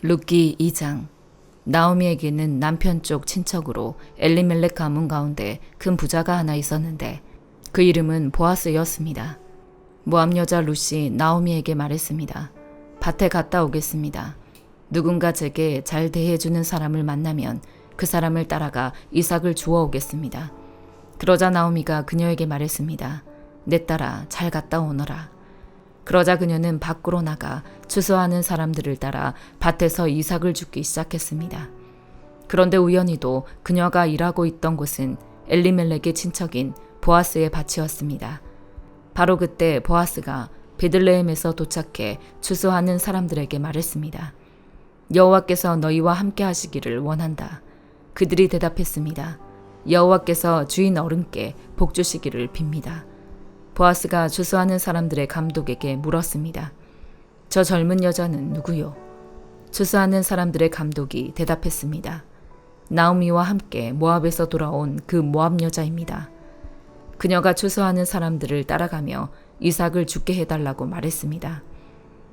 룻기 2장. 나오미에게는 남편 쪽 친척으로 엘리멜렉 가문 가운데 큰 부자가 하나 있었는데 그 이름은 보아스였습니다. 모압 여자 룻이 나오미에게 말했습니다. 밭에 갔다 오겠습니다. 누군가 제게 잘 대해주는 사람을 만나면 그 사람을 따라가 이삭을 주워 오겠습니다. 그러자 나오미가 그녀에게 말했습니다. 내 딸아, 잘 갔다 오너라. 그러자 그녀는 밖으로 나가 추수하는 사람들을 따라 밭에서 이삭을 줍기 시작했습니다. 그런데 우연히도 그녀가 일하고 있던 곳은 엘리멜렉의 친척인 보아스의 밭이었습니다. 바로 그때 보아스가 베들레헴에서 도착해 추수하는 사람들에게 말했습니다. 여호와께서 너희와 함께 하시기를 원한다. 그들이 대답했습니다. 여호와께서 주인 어른께 복 주시기를 빕니다. 보아스가 추수하는 사람들의 감독에게 물었습니다. 저 젊은 여자는 누구요? 추수하는 사람들의 감독이 대답했습니다. 나오미와 함께 모압에서 돌아온 그 모압 여자입니다. 그녀가 추수하는 사람들을 따라가며 이삭을 죽게 해달라고 말했습니다.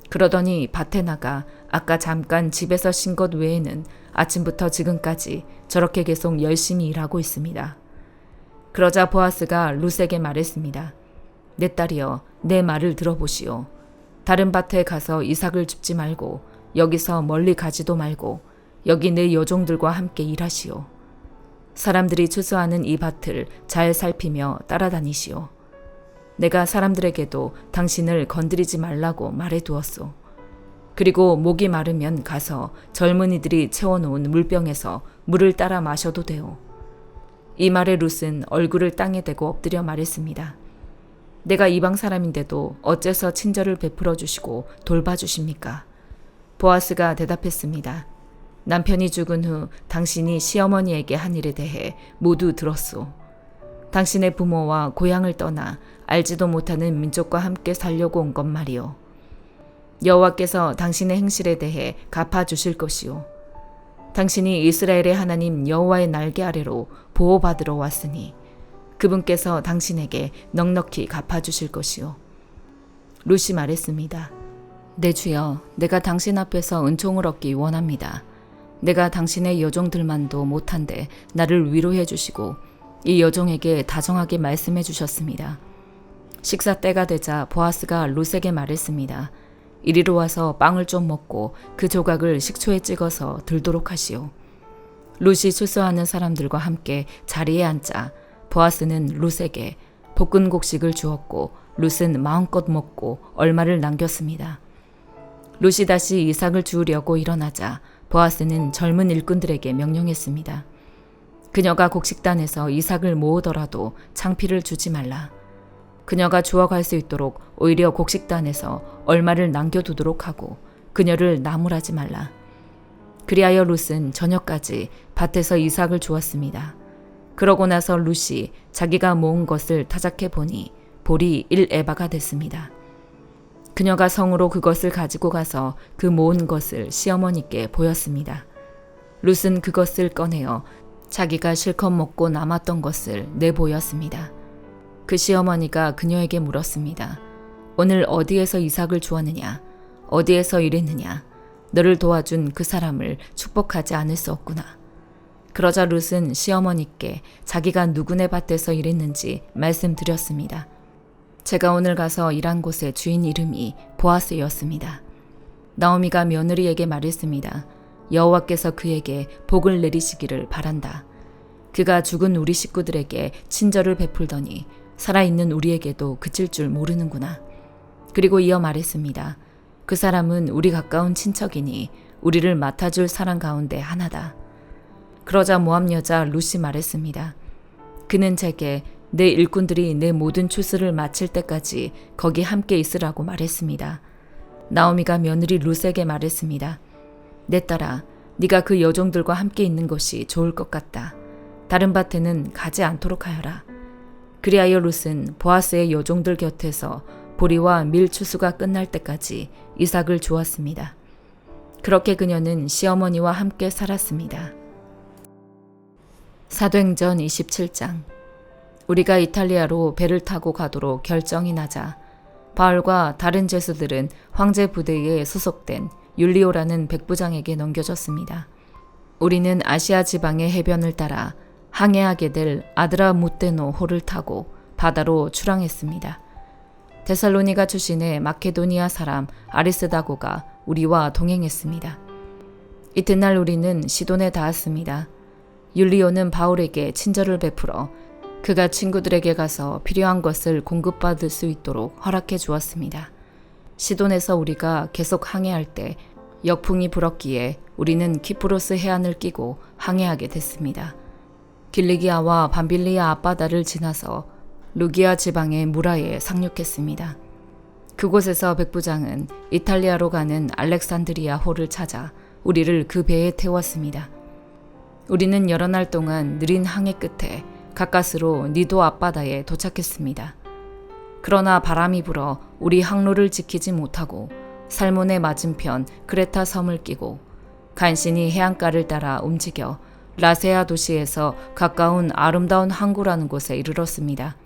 그러더니 밭에 나가 아까 잠깐 집에서 쉰 것 외에는 아침부터 지금까지 저렇게 계속 열심히 일하고 있습니다. 그러자 보아스가 룻에게 말했습니다. 내 딸이여, 내 말을 들어보시오. 다른 밭에 가서 이삭을 줍지 말고 여기서 멀리 가지도 말고 여기 내 여종들과 함께 일하시오. 사람들이 추수하는 이 밭을 잘 살피며 따라다니시오. 내가 사람들에게도 당신을 건드리지 말라고 말해두었소. 그리고 목이 마르면 가서 젊은이들이 채워놓은 물병에서 물을 따라 마셔도 돼요. 이 말에 룻은 얼굴을 땅에 대고 엎드려 말했습니다. 내가 이방 사람인데도 어째서 친절을 베풀어 주시고 돌봐주십니까? 보아스가 대답했습니다. 남편이 죽은 후 당신이 시어머니에게 한 일에 대해 모두 들었소. 당신의 부모와 고향을 떠나 알지도 못하는 민족과 함께 살려고 온 것 말이오. 여호와께서 당신의 행실에 대해 갚아주실 것이오. 당신이 이스라엘의 하나님 여호와의 날개 아래로 보호받으러 왔으니 그분께서 당신에게 넉넉히 갚아주실 것이오. 룻이 말했습니다. 내 주여, 내가 당신 앞에서 은총을 얻기 원합니다. 내가 당신의 여종들만도 못한데 나를 위로해 주시고 이 여종에게 다정하게 말씀해 주셨습니다. 식사 때가 되자 보아스가 룻에게 말했습니다. 이리로 와서 빵을 좀 먹고 그 조각을 식초에 찍어서 들도록 하시오. 룻이 추수하는 사람들과 함께 자리에 앉자 보아스는 룻에게 볶은 곡식을 주었고 룻은 마음껏 먹고 얼마를 남겼습니다. 룻이 다시 이삭을 주우려고 일어나자 보아스는 젊은 일꾼들에게 명령했습니다. 그녀가 곡식단에서 이삭을 모으더라도 창피를 주지 말라. 그녀가 주워갈 수 있도록 오히려 곡식단에서 얼마를 남겨두도록 하고 그녀를 나무라지 말라. 그리하여 룻은 저녁까지 밭에서 이삭을 주었습니다. 그러고 나서 룻이 자기가 모은 것을 타작해 보니 볼이 1에바가 됐습니다. 그녀가 성으로 그것을 가지고 가서 그 모은 것을 시어머니께 보였습니다. 룻은 그것을 꺼내어 자기가 실컷 먹고 남았던 것을 내보였습니다. 그 시어머니가 그녀에게 물었습니다. 오늘 어디에서 이삭을 주었느냐? 어디에서 일했느냐? 너를 도와준 그 사람을 축복하지 않을 수 없구나. 그러자 룻은 시어머니께 자기가 누구네 밭에서 일했는지 말씀드렸습니다. 제가 오늘 가서 일한 곳의 주인 이름이 보아스였습니다. 나오미가 며느리에게 말했습니다. 여호와께서 그에게 복을 내리시기를 바란다. 그가 죽은 우리 식구들에게 친절을 베풀더니 살아있는 우리에게도 그칠 줄 모르는구나. 그리고 이어 말했습니다. 그 사람은 우리 가까운 친척이니 우리를 맡아줄 사람 가운데 하나다. 그러자 모압 여자 룻이 말했습니다. 그는 제게 내 일꾼들이 내 모든 추수를 마칠 때까지 거기 함께 있으라고 말했습니다. 나오미가 며느리 룻에게 말했습니다. 내 딸아, 네가 그 여종들과 함께 있는 것이 좋을 것 같다. 다른 밭에는 가지 않도록 하여라. 그리하여 룻은 보아스의 여종들 곁에서 보리와 밀 추수가 끝날 때까지 이삭을 주었습니다. 그렇게 그녀는 시어머니와 함께 살았습니다. 사도행전 27장. 우리가 이탈리아로 배를 타고 가도록 결정이 나자 바울과 다른 죄수들은 황제 부대에 소속된 율리오라는 백부장에게 넘겨졌습니다. 우리는 아시아 지방의 해변을 따라 항해하게 될 아드라무테노 호를 타고 바다로 출항했습니다. 데살로니가 출신의 마케도니아 사람 아리스다고가 우리와 동행했습니다. 이튿날 우리는 시돈에 닿았습니다. 율리오는 바울에게 친절을 베풀어 그가 친구들에게 가서 필요한 것을 공급받을 수 있도록 허락해 주었습니다. 시돈에서 우리가 계속 항해할 때 역풍이 불었기에 우리는 키프로스 해안을 끼고 항해하게 됐습니다. 길리기아와 밤빌리아 앞바다를 지나서 루기아 지방의 무라에 상륙했습니다. 그곳에서 백부장은 이탈리아로 가는 알렉산드리아 호를 찾아 우리를 그 배에 태웠습니다. 우리는 여러 날 동안 느린 항해 끝에 가까스로 니도 앞바다에 도착했습니다. 그러나 바람이 불어 우리 항로를 지키지 못하고 살몬의 맞은편 크레타 섬을 끼고 간신히 해안가를 따라 움직여 라세아 도시에서 가까운 아름다운 항구라는 곳에 이르렀습니다.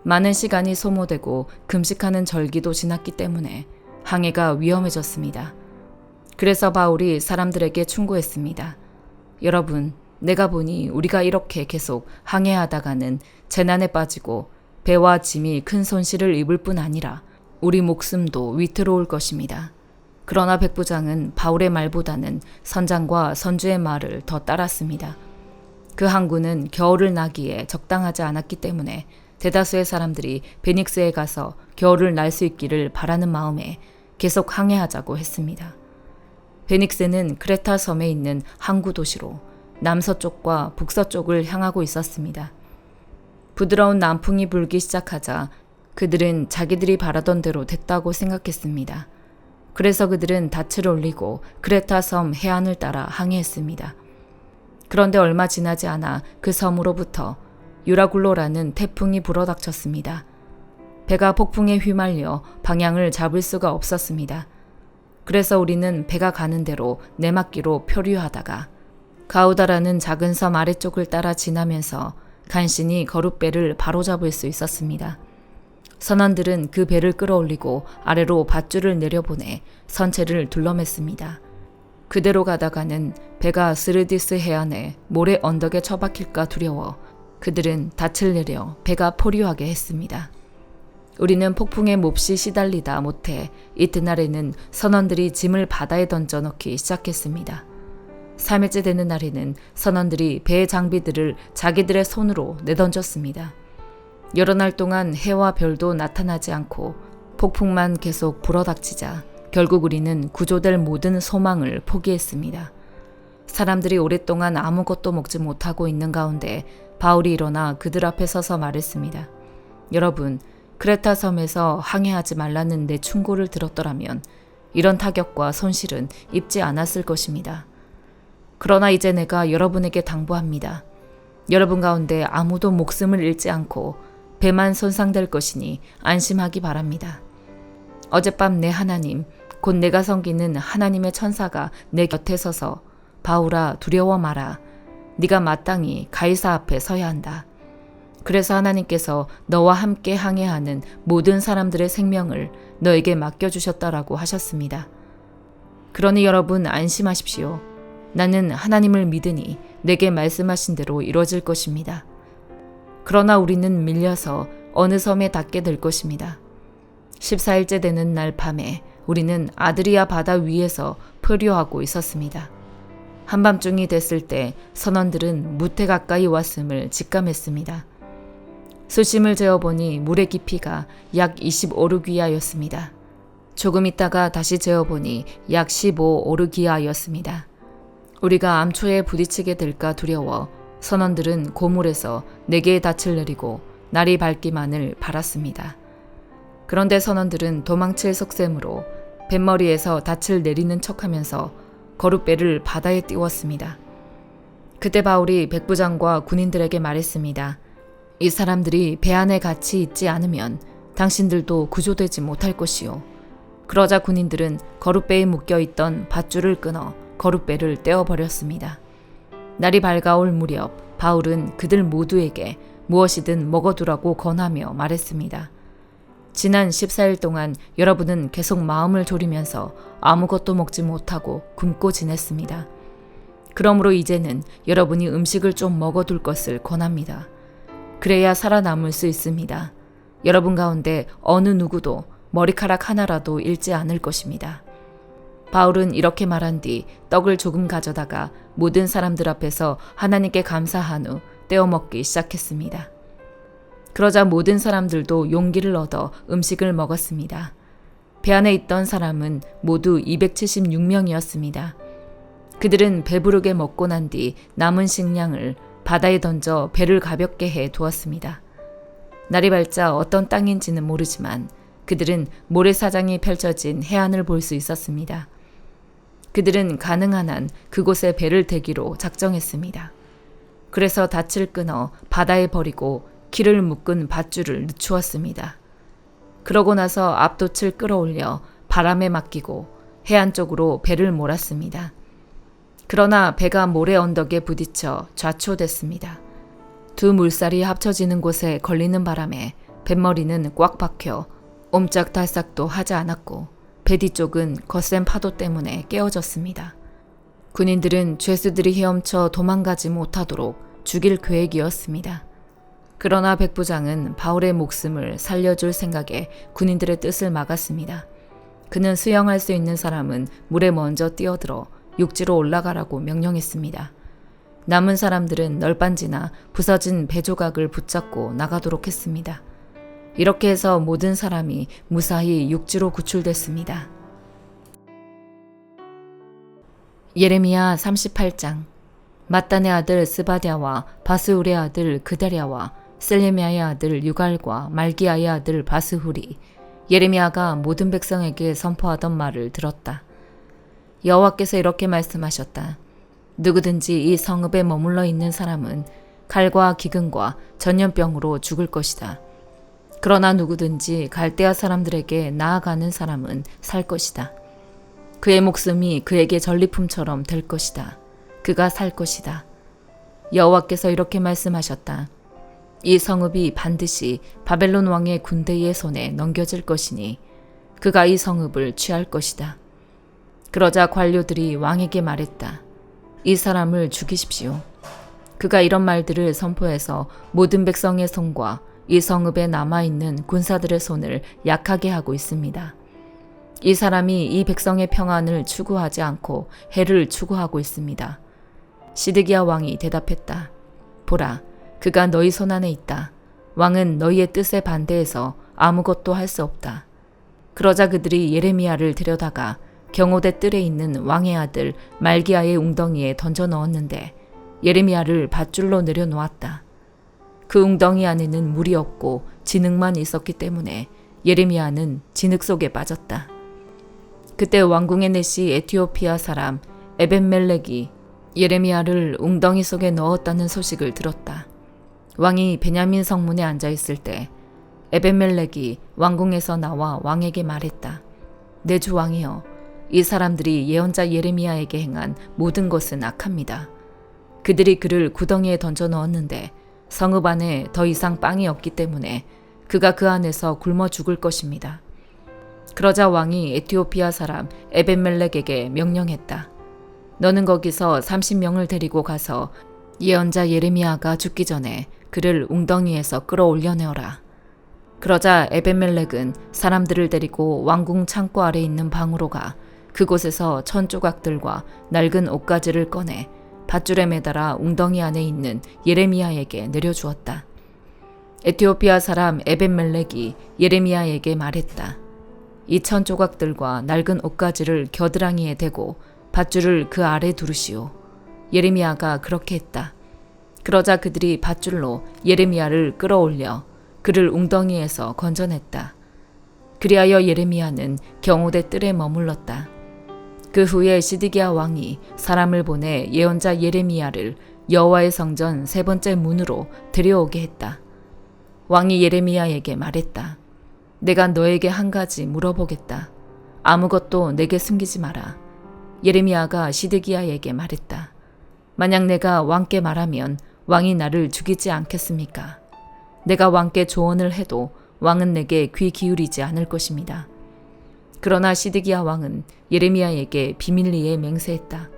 많은 시간이 소모되고 금식하는 절기도 지났기 때문에 항해가 위험해졌습니다. 그래서 바울이 사람들에게 충고했습니다. 여러분, 내가 보니 우리가 이렇게 계속 항해하다가는 재난에 빠지고 배와 짐이 큰 손실을 입을 뿐 아니라 우리 목숨도 위태로울 것입니다. 그러나 백부장은 바울의 말보다는 선장과 선주의 말을 더 따랐습니다. 그 항구는 겨울을 나기에 적당하지 않았기 때문에 대다수의 사람들이 베닉스에 가서 겨울을 날 수 있기를 바라는 마음에 계속 항해하자고 했습니다. 베닉스는 크레타 섬에 있는 항구 도시로 남서쪽과 북서쪽을 향하고 있었습니다. 부드러운 남풍이 불기 시작하자 그들은 자기들이 바라던 대로 됐다고 생각했습니다. 그래서 그들은 닻을 올리고 크레타 섬 해안을 따라 항해했습니다. 그런데 얼마 지나지 않아 그 섬으로부터 유라굴로라는 태풍이 불어닥쳤습니다. 배가 폭풍에 휘말려 방향을 잡을 수가 없었습니다. 그래서 우리는 배가 가는 대로 내막기로 표류하다가 가우다라는 작은 섬 아래쪽을 따라 지나면서 간신히 거룻배를 바로잡을 수 있었습니다. 선원들은 그 배를 끌어올리고 아래로 밧줄을 내려보내 선체를 둘러맸습니다. 그대로 가다가는 배가 스르디스 해안에 모래 언덕에 처박힐까 두려워 그들은 닻을 내려 배가 포류하게 했습니다. 우리는 폭풍에 몹시 시달리다 못해 이튿날에는 선원들이 짐을 바다에 던져 넣기 시작했습니다. 3일째 되는 날에는 선원들이 배의 장비들을 자기들의 손으로 내던졌습니다. 여러 날 동안 해와 별도 나타나지 않고 폭풍만 계속 불어닥치자 결국 우리는 구조될 모든 소망을 포기했습니다. 사람들이 오랫동안 아무것도 먹지 못하고 있는 가운데 바울이 일어나 그들 앞에 서서 말했습니다. 여러분, 크레타 섬에서 항해하지 말라는 내 충고를 들었더라면 이런 타격과 손실은 입지 않았을 것입니다. 그러나 이제 내가 여러분에게 당부합니다. 여러분 가운데 아무도 목숨을 잃지 않고 배만 손상될 것이니 안심하기 바랍니다. 어젯밤 내 하나님, 곧 내가 섬기는 하나님의 천사가 내 곁에 서서 바울아 두려워 마라. 네가 마땅히 가이사 앞에 서야 한다. 그래서 하나님께서 너와 함께 항해하는 모든 사람들의 생명을 너에게 맡겨주셨다라고 하셨습니다. 그러니 여러분 안심하십시오. 나는 하나님을 믿으니 내게 말씀하신 대로 이루어질 것입니다. 그러나 우리는 밀려서 어느 섬에 닿게 될 것입니다. 14일째 되는 날 밤에 우리는 아드리아 바다 위에서 표류하고 있었습니다. 한밤중이 됐을 때 선원들은 무태 가까이 왔음을 직감했습니다. 수심을 재어보니 물의 깊이가 약 25오르기아였습니다. 조금 있다가 다시 재어보니 약 15오르기아였습니다. 우리가 암초에 부딪히게 될까 두려워 선원들은 고물에서 4개의 닻을 내리고 날이 밝기만을 바랐습니다. 그런데 선원들은 도망칠 속셈으로 뱃머리에서 닻을 내리는 척하면서 거룻배를 바다에 띄웠습니다. 그때 바울이 백부장과 군인들에게 말했습니다. 이 사람들이 배 안에 같이 있지 않으면 당신들도 구조되지 못할 것이요. 그러자 군인들은 거룻배에 묶여있던 밧줄을 끊어 거룻배를 떼어버렸습니다. 날이 밝아올 무렵 바울은 그들 모두에게 무엇이든 먹어두라고 권하며 말했습니다. 지난 14일 동안 여러분은 계속 마음을 졸이면서 아무것도 먹지 못하고 굶고 지냈습니다. 그러므로 이제는 여러분이 음식을 좀 먹어둘 것을 권합니다. 그래야 살아남을 수 있습니다. 여러분 가운데 어느 누구도 머리카락 하나라도 잃지 않을 것입니다. 바울은 이렇게 말한 뒤 떡을 조금 가져다가 모든 사람들 앞에서 하나님께 감사한 후 떼어 먹기 시작했습니다. 그러자 모든 사람들도 용기를 얻어 음식을 먹었습니다. 배 안에 있던 사람은 모두 276명이었습니다. 그들은 배부르게 먹고 난 뒤 남은 식량을 바다에 던져 배를 가볍게 해 두었습니다. 날이 밝자 어떤 땅인지는 모르지만 그들은 모래사장이 펼쳐진 해안을 볼 수 있었습니다. 그들은 가능한 한 그곳에 배를 대기로 작정했습니다. 그래서 닻을 끊어 바다에 버리고 키를 묶은 밧줄을 늦추었습니다. 그러고 나서 앞돛을 끌어올려 바람에 맡기고 해안 쪽으로 배를 몰았습니다. 그러나 배가 모래 언덕에 부딪혀 좌초됐습니다. 두 물살이 합쳐지는 곳에 걸리는 바람에 뱃머리는 꽉 박혀 옴짝달싹도 하지 않았고 배 뒤쪽은 거센 파도 때문에 깨어졌습니다. 군인들은 죄수들이 헤엄쳐 도망가지 못하도록 죽일 계획이었습니다. 그러나 백부장은 바울의 목숨을 살려줄 생각에 군인들의 뜻을 막았습니다. 그는 수영할 수 있는 사람은 물에 먼저 뛰어들어 육지로 올라가라고 명령했습니다. 남은 사람들은 널빤지나 부서진 배 조각을 붙잡고 나가도록 했습니다. 이렇게 해서 모든 사람이 무사히 육지로 구출됐습니다. 예레미야 38장. mat단의 아들 스바랴와 바스훌의 아들 그다랴와 셀레미야의 아들 유갈과 말기야의 아들 바스훌이 예레미야가 모든 백성에게 선포하던 말을 들었다. 여호와께서 이렇게 말씀하셨다. 누구든지 이 성읍에 머물러 있는 사람은 칼과 기근과 전염병으로 죽을 것이다. 그러나 누구든지 갈대아 사람들에게 나아가는 사람은 살 것이다. 그의 목숨이 그에게 전리품처럼 될 것이다. 그가 살 것이다. 여호와께서 이렇게 말씀하셨다. 이 성읍이 반드시 바벨론 왕의 군대의 손에 넘겨질 것이니 그가 이 성읍을 취할 것이다. 그러자 관료들이 왕에게 말했다. 이 사람을 죽이십시오. 그가 이런 말들을 선포해서 모든 백성의 손과 이 성읍에 남아있는 군사들의 손을 약하게 하고 있습니다. 이 사람이 이 백성의 평안을 추구하지 않고 해를 추구하고 있습니다. 시드기야 왕이 대답했다. 보라, 그가 너희 손안에 있다. 왕은 너희의 뜻에 반대해서 아무것도 할 수 없다. 그러자 그들이 예레미야를 데려다가 경호대 뜰에 있는 왕의 아들 말기야의 웅덩이에 던져 넣었는데 예레미야를 밧줄로 내려놓았다. 그 웅덩이 안에는 물이 없고 진흙만 있었기 때문에 예레미야는 진흙 속에 빠졌다. 그때 왕궁의 내시 에티오피아 사람 에벤멜렉이 예레미야를 웅덩이 속에 넣었다는 소식을 들었다. 왕이 베냐민 성문에 앉아 있을 때 에벤멜렉이 왕궁에서 나와 왕에게 말했다. 내 주 왕이여, 이 사람들이 예언자 예레미야에게 행한 모든 것은 악합니다. 그들이 그를 구덩이에 던져 넣었는데 성읍 안에 더 이상 빵이 없기 때문에 그가 그 안에서 굶어 죽을 것입니다. 그러자 왕이 에티오피아 사람 에벤멜렉에게 명령했다. 너는 거기서 30명을 데리고 가서 예언자 예레미야가 죽기 전에 그를 웅덩이에서 끌어올려내어라. 그러자 에벤멜렉은 사람들을 데리고 왕궁 창고 아래 있는 방으로 가 그곳에서 천 조각들과 낡은 옷가지를 꺼내 밧줄에 매달아 웅덩이 안에 있는 예레미야에게 내려주었다. 에티오피아 사람 에벤멜렉이 예레미야에게 말했다. 이 천 조각들과 낡은 옷가지를 겨드랑이에 대고 밧줄을 그 아래 두르시오. 예레미야가 그렇게 했다. 그러자 그들이 밧줄로 예레미야를 끌어올려 그를 웅덩이에서 건져냈다. 그리하여 예레미야는 경호대 뜰에 머물렀다. 그 후에 시드기야 왕이 사람을 보내 예언자 예레미야를 여호와의 성전 세 번째 문으로 들여오게 했다. 왕이 예레미야에게 말했다. 내가 너에게 한 가지 물어보겠다. 아무것도 내게 숨기지 마라. 예레미야가 시드기야에게 말했다. 만약 내가 왕께 말하면 왕이 나를 죽이지 않겠습니까? 내가 왕께 조언을 해도 왕은 내게 귀 기울이지 않을 것입니다. 그러나 시드기야 왕은 예레미야에게 비밀리에 맹세했다.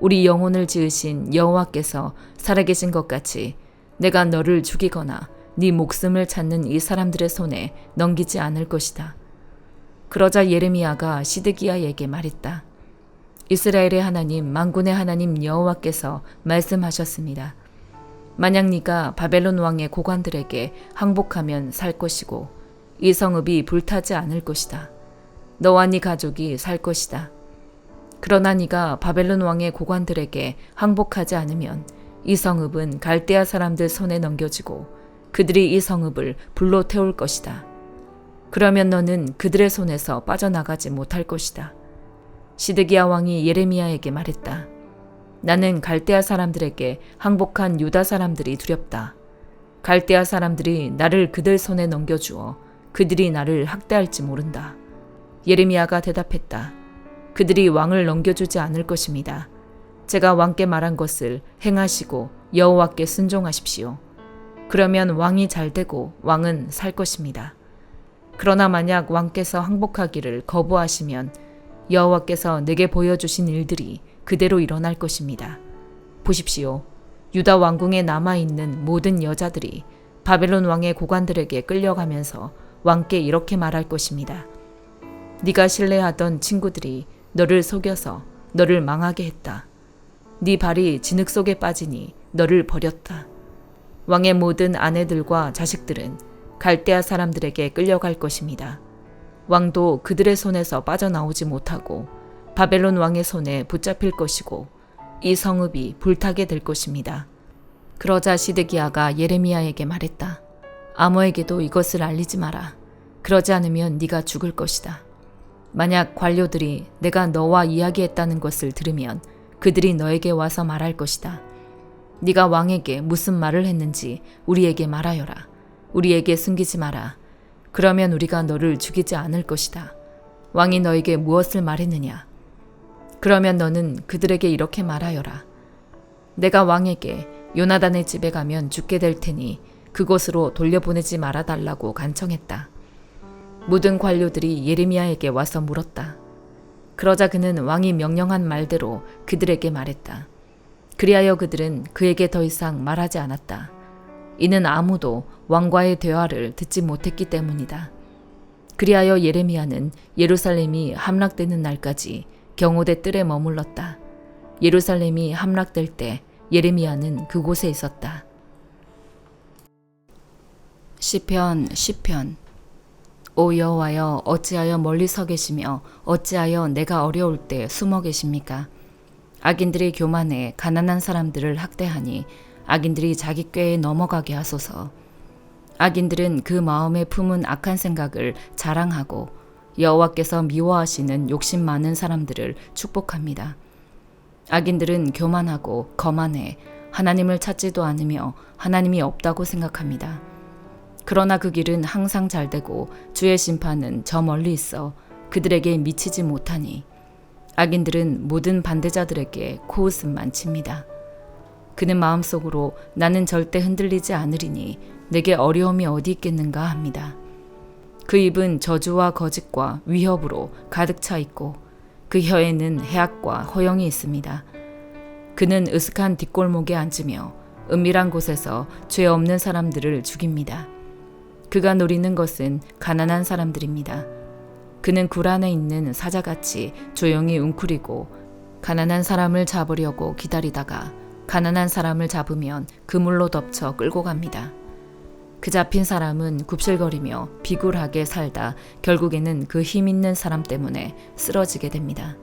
우리 영혼을 지으신 여호와께서 살아계신 것 같이 내가 너를 죽이거나 네 목숨을 찾는 이 사람들의 손에 넘기지 않을 것이다. 그러자 예레미야가 시드기야에게 말했다. 이스라엘의 하나님 만군의 하나님 여호와께서 말씀하셨습니다. 만약 네가 바벨론 왕의 고관들에게 항복하면 살 것이고 이 성읍이 불타지 않을 것이다. 너와 네 가족이 살 것이다. 그러나 네가 바벨론 왕의 고관들에게 항복하지 않으면 이 성읍은 갈대아 사람들 손에 넘겨지고 그들이 이 성읍을 불로 태울 것이다. 그러면 너는 그들의 손에서 빠져나가지 못할 것이다. 시드기야 왕이 예레미야에게 말했다. 나는 갈대아 사람들에게 항복한 유다 사람들이 두렵다. 갈대아 사람들이 나를 그들 손에 넘겨주어 그들이 나를 학대할지 모른다. 예레미야가 대답했다. 그들이 왕을 넘겨주지 않을 것입니다. 제가 왕께 말한 것을 행하시고 여호와께 순종하십시오. 그러면 왕이 잘되고 왕은 살 것입니다. 그러나 만약 왕께서 항복하기를 거부하시면 여호와께서 내게 보여주신 일들이 그대로 일어날 것입니다. 보십시오. 유다 왕궁에 남아있는 모든 여자들이 바벨론 왕의 고관들에게 끌려가면서 왕께 이렇게 말할 것입니다. 네가 신뢰하던 친구들이 너를 속여서 너를 망하게 했다. 네 발이 진흙 속에 빠지니 너를 버렸다. 왕의 모든 아내들과 자식들은 갈대아 사람들에게 끌려갈 것입니다. 왕도 그들의 손에서 빠져나오지 못하고 바벨론 왕의 손에 붙잡힐 것이고 이 성읍이 불타게 될 것입니다. 그러자 시드기야가 예레미야에게 말했다. 아무에게도 이것을 알리지 마라. 그러지 않으면 네가 죽을 것이다. 만약 관료들이 내가 너와 이야기했다는 것을 들으면 그들이 너에게 와서 말할 것이다. 네가 왕에게 무슨 말을 했는지 우리에게 말하여라. 우리에게 숨기지 마라. 그러면 우리가 너를 죽이지 않을 것이다. 왕이 너에게 무엇을 말했느냐? 그러면 너는 그들에게 이렇게 말하여라. 내가 왕에게 요나단의 집에 가면 죽게 될 테니 그곳으로 돌려보내지 말아달라고 간청했다. 모든 관료들이 예레미야에게 와서 물었다. 그러자 그는 왕이 명령한 말대로 그들에게 말했다. 그리하여 그들은 그에게 더 이상 말하지 않았다. 이는 아무도 왕과의 대화를 듣지 못했기 때문이다. 그리하여 예레미야는 예루살렘이 함락되는 날까지 경호대 뜰에 머물렀다. 예루살렘이 함락될 때 예레미야는 그곳에 있었다. 시편 10편. 오 여호와여, 어찌하여 멀리 서 계시며 어찌하여 내가 어려울 때 숨어 계십니까? 악인들이 교만해 가난한 사람들을 학대하니 악인들이 자기 꾀에 넘어가게 하소서. 악인들은 그 마음에 품은 악한 생각을 자랑하고 여호와께서 미워하시는 욕심 많은 사람들을 축복합니다. 악인들은 교만하고 거만해 하나님을 찾지도 않으며 하나님이 없다고 생각합니다. 그러나 그 길은 항상 잘되고 주의 심판은 저 멀리 있어 그들에게 미치지 못하니 악인들은 모든 반대자들에게 코웃음만 칩니다. 그는 마음속으로 나는 절대 흔들리지 않으리니 내게 어려움이 어디 있겠는가 합니다. 그 입은 저주와 거짓과 위협으로 가득 차 있고 그 혀에는 해악과 허영이 있습니다. 그는 으슥한 뒷골목에 앉으며 은밀한 곳에서 죄 없는 사람들을 죽입니다. 그가 노리는 것은 가난한 사람들입니다. 그는 굴 안에 있는 사자같이 조용히 웅크리고 가난한 사람을 잡으려고 기다리다가 가난한 사람을 잡으면 그물로 덮쳐 끌고 갑니다. 그 잡힌 사람은 굽실거리며 비굴하게 살다 결국에는 그 힘 있는 사람 때문에 쓰러지게 됩니다.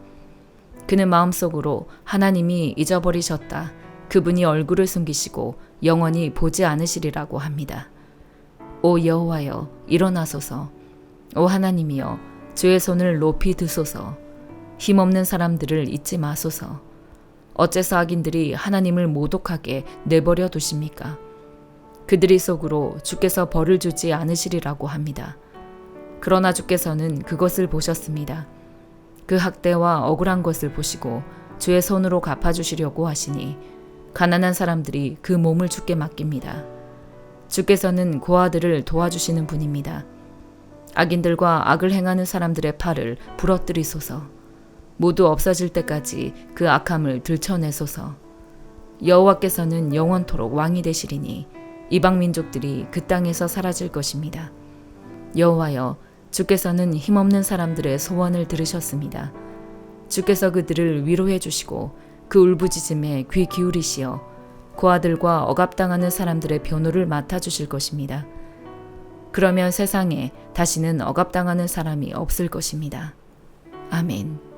그는 마음속으로 하나님이 잊어버리셨다. 그분이 얼굴을 숨기시고 영원히 보지 않으시리라고 합니다. 오 여호와여, 일어나소서. 오 하나님이여, 주의 손을 높이 드소서. 힘없는 사람들을 잊지 마소서. 어째서 악인들이 하나님을 모독하게 내버려 두십니까? 그들이 속으로 주께서 벌을 주지 않으시리라고 합니다. 그러나 주께서는 그것을 보셨습니다. 그 학대와 억울한 것을 보시고 주의 손으로 갚아주시려고 하시니 가난한 사람들이 그 몸을 주께 맡깁니다. 주께서는 고아들을 도와주시는 분입니다. 악인들과 악을 행하는 사람들의 팔을 부러뜨리소서. 모두 없어질 때까지 그 악함을 들춰내소서. 여호와께서는 영원토록 왕이 되시리니 이방 민족들이 그 땅에서 사라질 것입니다. 여호와여, 주께서는 힘없는 사람들의 소원을 들으셨습니다. 주께서 그들을 위로해 주시고 그 울부짖음에 귀 기울이시어 고아들과 억압당하는 사람들의 변호를 맡아주실 것입니다. 그러면 세상에 다시는 억압당하는 사람이 없을 것입니다. 아멘.